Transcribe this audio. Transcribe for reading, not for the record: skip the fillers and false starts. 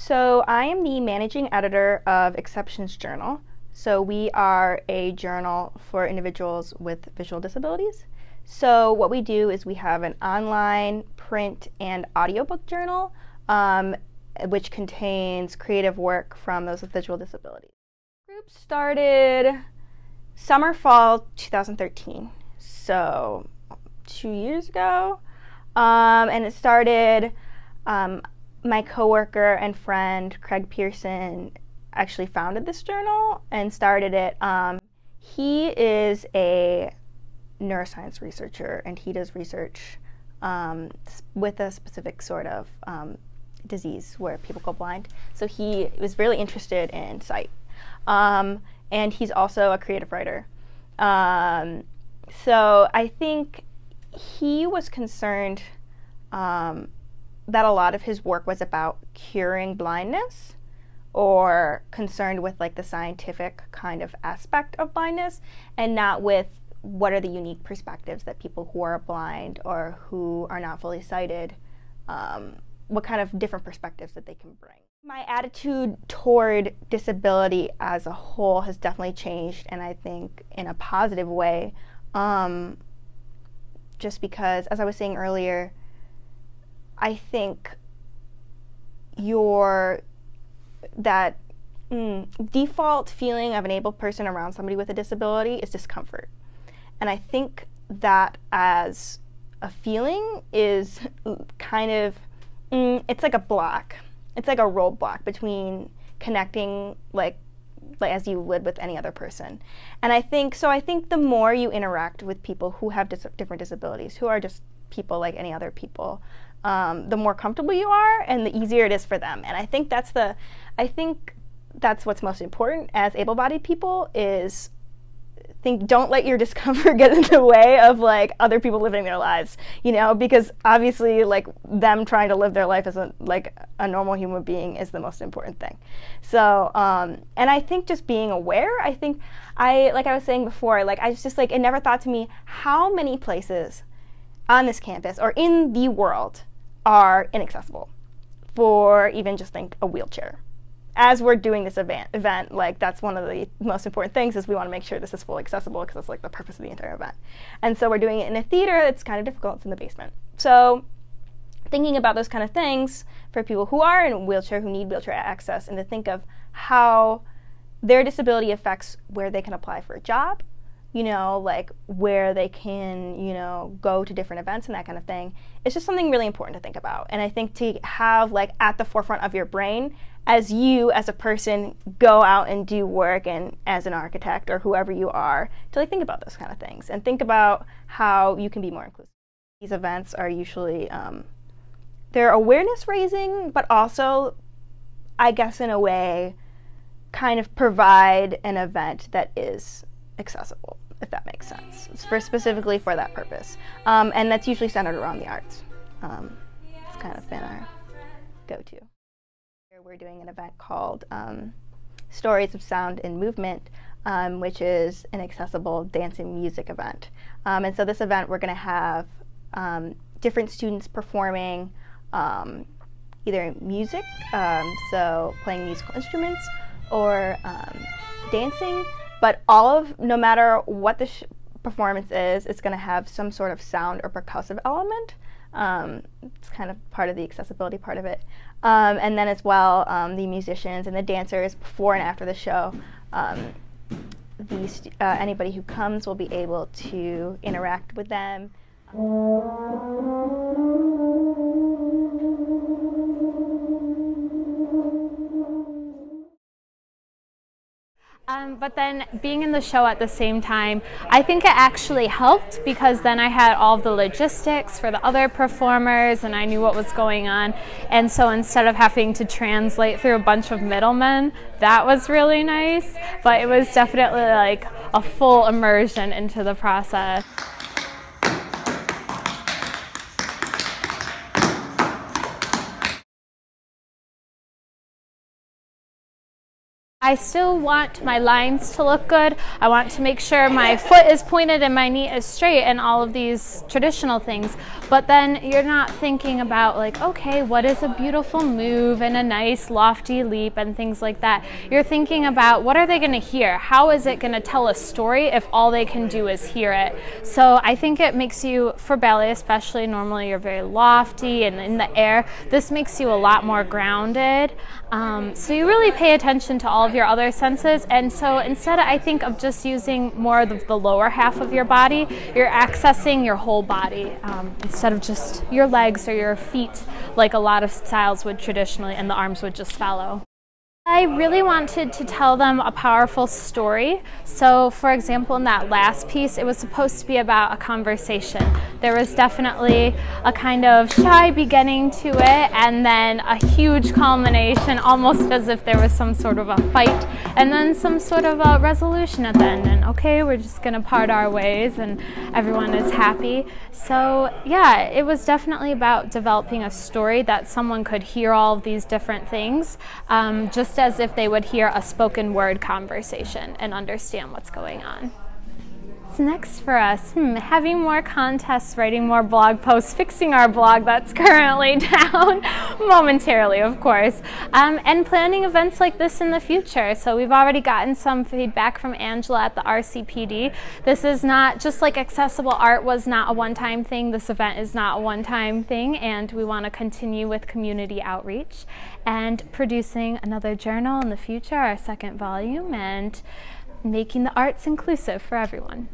So I am the managing editor of Exceptions Journal. So we are a journal for individuals with visual disabilities. So what we do is we have an online, print, and audiobook journal, which contains creative work from those with visual disabilities. The group started summer, fall 2013, so 2 years ago. And it started, my coworker and friend, Craig Pearson, actually founded this journal and started it. He is a neuroscience researcher, and he does research with a specific sort of disease where people go blind. So he was really interested in sight. And he's also a creative writer. So I think he was concerned that a lot of his work was about curing blindness, or concerned with like the scientific kind of aspect of blindness, and not with what are the unique perspectives that people who are blind or who are not fully sighted, what kind of different perspectives that they can bring. My attitude toward disability as a whole has definitely changed, and I think in a positive way, just because, as I was saying earlier, I think that default feeling of an able person around somebody with a disability is discomfort. And I think that as a feeling is kind of, it's like a block. It's like a roadblock between connecting like as you would with any other person. And I think the more you interact with people who have different disabilities, who are just people like any other people, the more comfortable you are and the easier it is for them. And I think that's what's most important as able-bodied people is don't let your discomfort get in the way of like other people living their lives, you know, because obviously like them trying to live their life as like a normal human being is the most important thing. So and I think just being aware, like I was saying before, like I was just like, it never thought to me how many places on this campus or in the world are inaccessible for even just think a wheelchair. As we're doing this event, like that's one of the most important things is we want to make sure this is fully accessible, because that's like the purpose of the entire event. And so we're doing it in a theater that's kind of difficult. It's in the basement. So thinking about those kind of things for people who are in a wheelchair, who need wheelchair access, and to think of how their disability affects where they can apply for a job, you know, like where they can, you know, go to different events and that kind of thing. It's just something really important to think about. And I think to have like at the forefront of your brain as you, as a person, go out and do work, and as an architect or whoever you are, to like think about those kind of things and think about how you can be more inclusive. These events are usually, they're awareness raising, but also, I guess in a way, kind of provide an event that is accessible, if that makes sense. It's specifically for that purpose. And that's usually centered around the arts. It's kind of been our go-to. We're doing an event called Stories of Sound and Movement, which is an accessible dance and music event. And so this event, we're going to have different students performing either music, so playing musical instruments, or dancing. But no matter what the performance is, it's going to have some sort of sound or percussive element. It's kind of part of the accessibility part of it. And then as well, the musicians and the dancers before and after the show, anybody who comes will be able to interact with them. But then being in the show at the same time, I think it actually helped, because then I had all the logistics for the other performers and I knew what was going on. And so instead of having to translate through a bunch of middlemen, that was really nice. But it was definitely like a full immersion into the process. I still want my lines to look good. I want to make sure my foot is pointed and my knee is straight and all of these traditional things. But then you're not thinking about like, okay, what is a beautiful move and a nice lofty leap and things like that. You're thinking about what are they going to hear? How is it going to tell a story if all they can do is hear it? So I think it makes you, for ballet especially, normally you're very lofty and in the air. This makes you a lot more grounded. So you really pay attention to all of your other senses, and so instead I think of just using more of the lower half of your body, you're accessing your whole body instead of just your legs or your feet like a lot of styles would traditionally, and the arms would just follow. I really wanted to tell them a powerful story. So for example, in that last piece, it was supposed to be about a conversation. There was definitely a kind of shy beginning to it and then a huge culmination, almost as if there was some sort of a fight and then some sort of a resolution at the end. And okay, we're just gonna part our ways and everyone is happy. So yeah, it was definitely about developing a story that someone could hear all of these different things, just as if they would hear a spoken word conversation and understand what's going on. What's next for us? Having more contests, writing more blog posts, fixing our blog that's currently down, momentarily of course, and planning events like this in the future. So we've already gotten some feedback from Angela at the RCPD. This is not, just like Accessible Art was not a one-time thing, this event is not a one-time thing, and we want to continue with community outreach and producing another journal in the future, our second volume, and making the arts inclusive for everyone.